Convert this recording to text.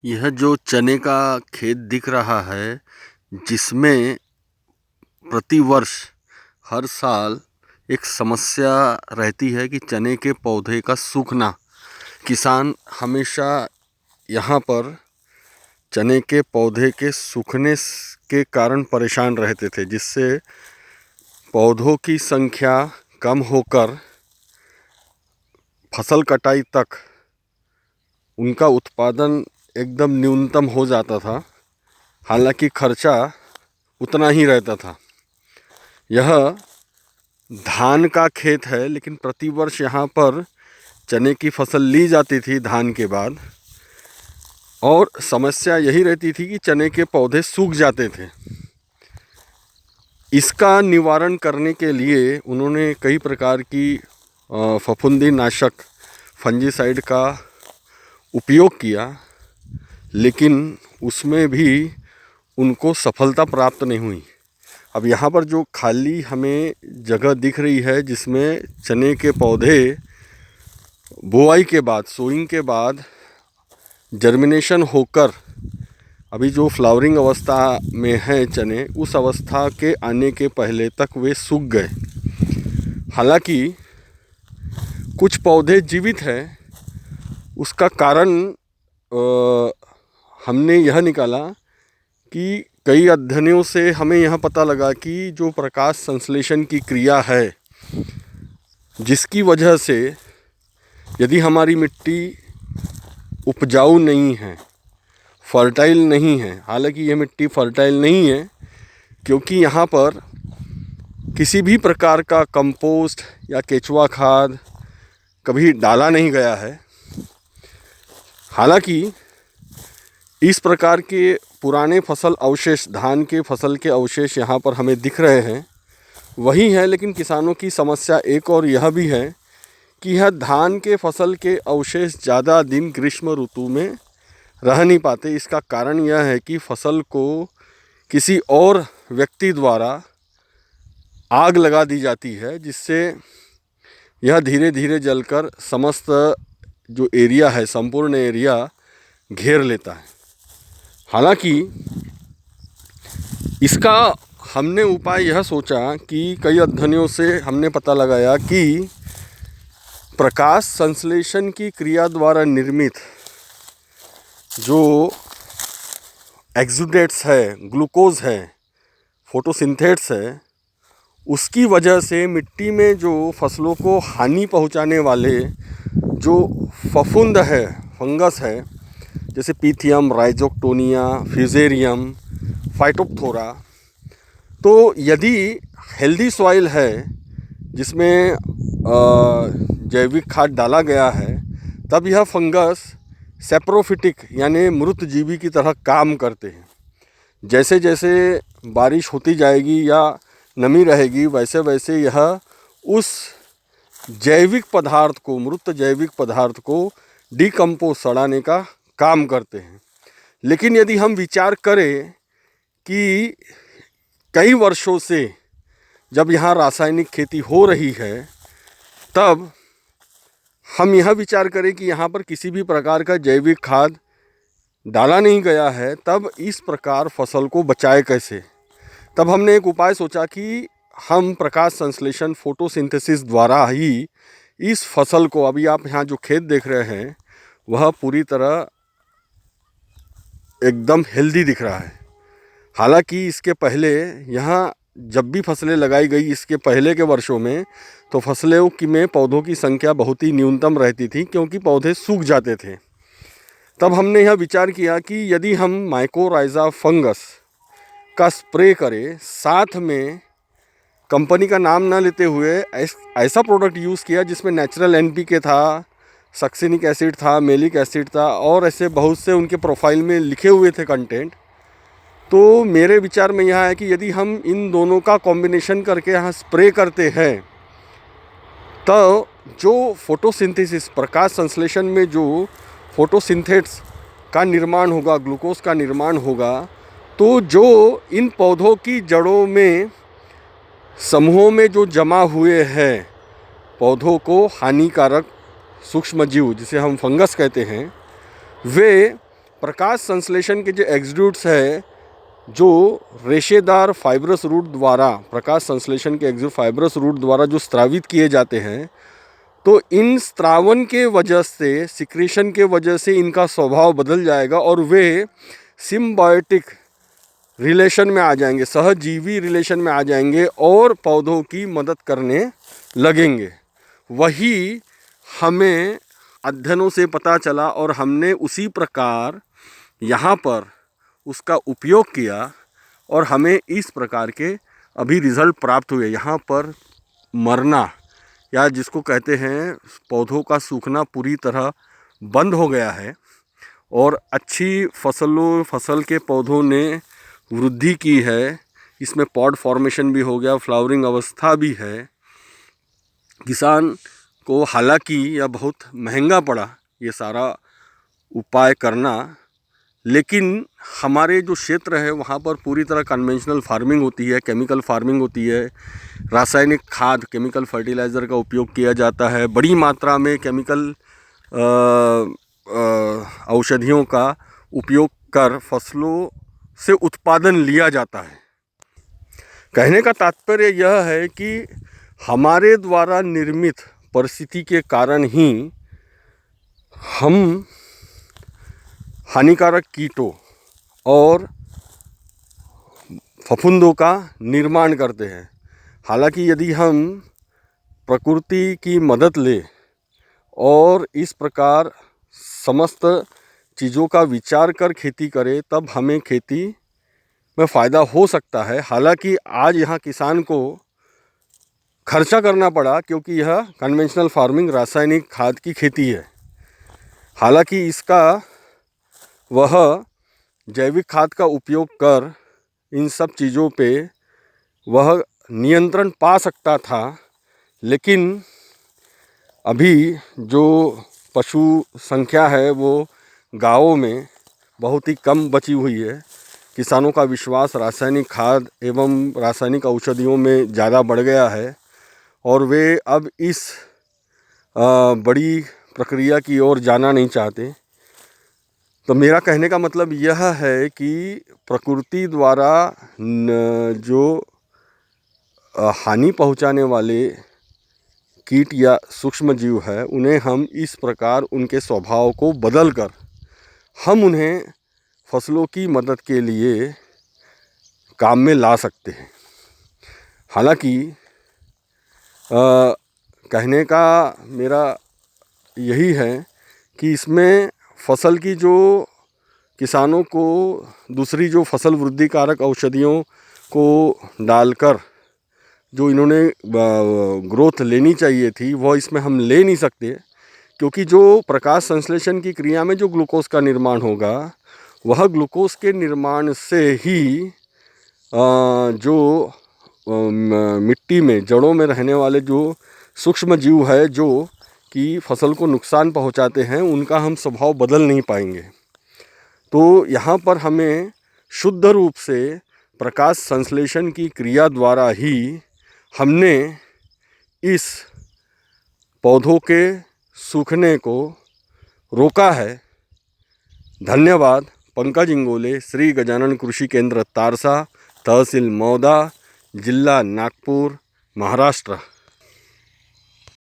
यह जो चने का खेत दिख रहा है, जिसमें प्रतिवर्ष हर साल एक समस्या रहती है कि चने के पौधे का सूखना। किसान हमेशा यहाँ पर चने के पौधे के सूखने के कारण परेशान रहते थे, जिससे पौधों की संख्या कम होकर फसल कटाई तक उनका उत्पादन एकदम न्यूनतम हो जाता था। हालांकि खर्चा उतना ही रहता था। यह धान का खेत है, लेकिन प्रतिवर्ष यहाँ पर चने की फसल ली जाती थी धान के बाद, और समस्या यही रहती थी कि चने के पौधे सूख जाते थे। इसका निवारण करने के लिए उन्होंने कई प्रकार की फफूंदी नाशक फंजीसाइड का उपयोग किया, लेकिन उसमें भी उनको सफलता प्राप्त नहीं हुई। अब यहाँ पर जो खाली हमें जगह दिख रही है, जिसमें चने के पौधे बुआई के बाद, सोइंग के बाद जर्मिनेशन होकर अभी जो फ्लावरिंग अवस्था में है चने, उस अवस्था के आने के पहले तक वे सूख गए। हालांकि कुछ पौधे जीवित हैं। उसका कारण हमने यह निकाला कि कई अध्ययनों से हमें यह पता लगा कि जो प्रकाश संश्लेषण की क्रिया है, जिसकी वजह से यदि हमारी मिट्टी उपजाऊ नहीं है, फर्टाइल नहीं है, हालांकि यह मिट्टी फर्टाइल नहीं है क्योंकि यहाँ पर किसी भी प्रकार का कंपोस्ट या केचुआ खाद कभी डाला नहीं गया है। हालांकि इस प्रकार के पुराने फसल अवशेष, धान के फसल के अवशेष यहाँ पर हमें दिख रहे हैं, वही है। लेकिन किसानों की समस्या एक और यह भी है कि यह धान के फसल के अवशेष ज़्यादा दिन ग्रीष्म ऋतु में रह नहीं पाते। इसका कारण यह है कि फसल को किसी और व्यक्ति द्वारा आग लगा दी जाती है, जिससे यह धीरे धीरे जलकर समस्त जो एरिया है, संपूर्ण एरिया घेर लेता है। हालांकि इसका हमने उपाय यह सोचा कि कई अध्ययनों से हमने पता लगाया कि प्रकाश संश्लेषण की क्रिया द्वारा निर्मित जो एक्सुडेट्स है, ग्लूकोज है, फोटोसिंथेट्स है, उसकी वजह से मिट्टी में जो फसलों को हानि पहुंचाने वाले जो फफूंद है, फंगस है, जैसे पीथियम, राइजोक्टोनिया, फ्यूजेरियम, फाइटोप्थोरा, तो यदि हेल्दी सॉइल है जिसमें जैविक खाद डाला गया है, तब यह फंगस सेप्रोफिटिक यानी मृत जीवी की तरह काम करते हैं। जैसे जैसे बारिश होती जाएगी या नमी रहेगी, वैसे वैसे यह उस जैविक पदार्थ को, मृत जैविक पदार्थ को डिकम्पोज, सड़ाने का काम करते हैं। लेकिन यदि हम विचार करें कि कई वर्षों से जब यहाँ रासायनिक खेती हो रही है, तब हम यह विचार करें कि यहाँ पर किसी भी प्रकार का जैविक खाद डाला नहीं गया है, तब इस प्रकार फसल को बचाए कैसे। तब हमने एक उपाय सोचा कि हम प्रकाश संश्लेषण, फोटोसिंथेसिस द्वारा ही इस फसल को, अभी आप यहाँ जो खेत देख रहे हैं वह पूरी तरह एकदम हेल्दी दिख रहा है। हालांकि इसके पहले यहाँ जब भी फसलें लगाई गई, इसके पहले के वर्षों में, तो फसलों की में पौधों की संख्या बहुत ही न्यूनतम रहती थी क्योंकि पौधे सूख जाते थे। तब हमने यह विचार किया कि यदि हम माइकोराइजा फंगस का स्प्रे करें, साथ में कंपनी का नाम ना लेते हुए ऐसा प्रोडक्ट यूज़ किया जिसमें नेचुरल एनपीके था, सक्सिनिक एसिड था, मेलिक एसिड था, और ऐसे बहुत से उनके प्रोफाइल में लिखे हुए थे कंटेंट। तो मेरे विचार में यह है कि यदि हम इन दोनों का कॉम्बिनेशन करके यहाँ स्प्रे करते हैं, तो जो फोटोसिंथेसिस, प्रकाश संश्लेषण में जो फोटोसिंथेट्स का निर्माण होगा, ग्लूकोज का निर्माण होगा, तो जो इन पौधों की जड़ों में समूहों में जो जमा हुए हैं पौधों को हानिकारक सूक्ष्मजीव, जिसे हम फंगस कहते हैं, वे प्रकाश संश्लेषण के जो एक्सड्यूट्स है, जो रेशेदार फाइब्रस रूट द्वारा, प्रकाश संश्लेषण के एक्सड्यूट फाइब्रस रूट द्वारा जो स्त्रावित किए जाते हैं, तो इन स्त्रावन के वजह से, सिक्रेशन के वजह से इनका स्वभाव बदल जाएगा और वे सिम्बायोटिक रिलेशन में आ जाएंगे, सहजीवी रिलेशन में आ जाएंगे और पौधों की मदद करने लगेंगे। वही हमें अध्ययनों से पता चला और हमने उसी प्रकार यहाँ पर उसका उपयोग किया और हमें इस प्रकार के अभी रिज़ल्ट प्राप्त हुए। यहाँ पर मरना या जिसको कहते हैं पौधों का सूखना पूरी तरह बंद हो गया है और अच्छी फसल के पौधों ने वृद्धि की है। इसमें पॉड फॉर्मेशन भी हो गया, फ्लावरिंग अवस्था भी है। किसान को हालांकि यह बहुत महंगा पड़ा ये सारा उपाय करना, लेकिन हमारे जो क्षेत्र है वहाँ पर पूरी तरह कन्वेंशनल फार्मिंग होती है, केमिकल फार्मिंग होती है, रासायनिक खाद, केमिकल फर्टिलाइज़र का उपयोग किया जाता है, बड़ी मात्रा में केमिकल औषधियों का उपयोग कर फसलों से उत्पादन लिया जाता है। कहने का तात्पर्य यह है कि हमारे द्वारा निर्मित परिस्थिति के कारण ही हम हानिकारक कीटों और फफूंदों का निर्माण करते हैं। हालांकि यदि हम प्रकृति की मदद लें और इस प्रकार समस्त चीज़ों का विचार कर खेती करें, तब हमें खेती में फ़ायदा हो सकता है। हालांकि आज यहाँ किसान को खर्चा करना पड़ा क्योंकि यह कन्वेंशनल फार्मिंग, रासायनिक खाद की खेती है। हालांकि इसका वह जैविक खाद का उपयोग कर इन सब चीज़ों पे वह नियंत्रण पा सकता था, लेकिन अभी जो पशु संख्या है वो गाँवों में बहुत ही कम बची हुई है। किसानों का विश्वास रासायनिक खाद एवं रासायनिक औषधियों में ज़्यादा बढ़ गया है और वे अब इस बड़ी प्रक्रिया की ओर जाना नहीं चाहते। तो मेरा कहने का मतलब यह है कि प्रकृति द्वारा जो हानि पहुंचाने वाले कीट या सूक्ष्म जीव है, उन्हें हम इस प्रकार उनके स्वभाव को बदल कर हम उन्हें फसलों की मदद के लिए काम में ला सकते हैं। हालांकि कहने का मेरा यही है कि इसमें फसल की जो किसानों को दूसरी जो फसल वृद्धि कारक औषधियों को डालकर जो इन्होंने ग्रोथ लेनी चाहिए थी, वह इसमें हम ले नहीं सकते, क्योंकि जो प्रकाश संश्लेषण की क्रिया में जो ग्लूकोज का निर्माण होगा, वह ग्लूकोज के निर्माण से ही जो मिट्टी में, जड़ों में रहने वाले जो सूक्ष्म जीव है जो कि फसल को नुकसान पहुंचाते हैं, उनका हम स्वभाव बदल नहीं पाएंगे। तो यहाँ पर हमें शुद्ध रूप से प्रकाश संश्लेषण की क्रिया द्वारा ही हमने इस पौधों के सूखने को रोका है। धन्यवाद। पंकज इंगोले, श्री गजानन कृषि केंद्र तारसा, तहसील मौदा, जिला नागपुर, महाराष्ट्र।